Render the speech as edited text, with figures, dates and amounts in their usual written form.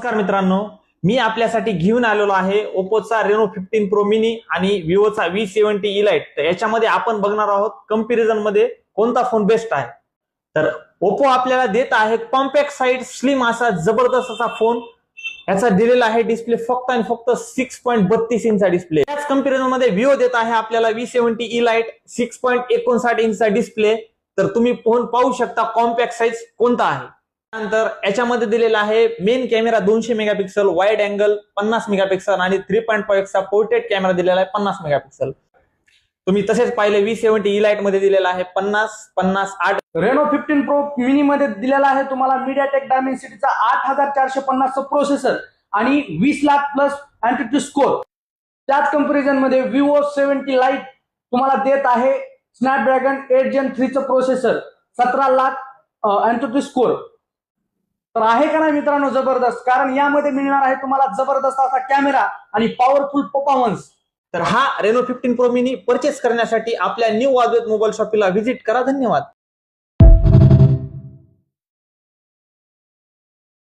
नमस्कार मित्रांनो, मी आपल्यासाठी घेऊन आलेलो आहे ओप्पोचा रेनो 15 प्रो मिनी आणि विवोचा V70 इलाइट। तर याच्यामध्ये आपण बघणार आहोत कंपॅरिझन मध्ये कोणता फोन बेस्ट आहे। तर ओप्पो आपल्याला देत आहे कॉम्पॅक्ट साइज स्लिम असा जबरदस्त असा फोन। याचा दिलेला आहे डिस्प्ले फक्त आणि फक्त 6.32 इंचचा डिस्प्ले। याच कंपॅरिझन मध्ये विवो देत आहे आपल्याला V70 इलाइट 6.59 इंचचा डिस्प्ले। तर तुम्ही फोन पाहू शकता कॉम्पॅक्ट साइज कोणता आहे। नंतर याच्यामध्ये दिलेला आहे main camera 200 megapixel, wide angle 50 megapixel आणि 3.5 चा पोर्ट्रेट कॅमेरा दिलेला आहे 50 मेगापिक्सल। तुम्ही तसेच पाहिले V70 इलाइट मध्ये दिलेला आहे 50-50-8। रेनो 15 प्रो मिनी मध्ये दिलेला आहे तुम्हाला मीडियाटेक डायमेन्सिटीचा 8450 प्रोसेसर आणि 20 लाख प्लस अँट्युटू स्कोर। त्याच कंपॅरिझन मध्ये विवो 70 लाइट तुम्हाला देत आहे स्नॅपड्रॅगन 8 Gen 3 चं प्रोसेसर, 17 लाख अँट्युटू स्कोर। तर आहे का नाही मित्रांनो जबरदस्त, कारण यामध्ये मिळणार आहे तुम्हाला जबरदस्त असा कॅमेरा आणि पॉवरफुल परफॉर्मन्स। तर हा रेनो 15 प्रो मिनी परचेस करण्यासाठी आपल्या न्यू अद्वैत मोबाईल शॉपला व्हिजिट करा। धन्यवाद।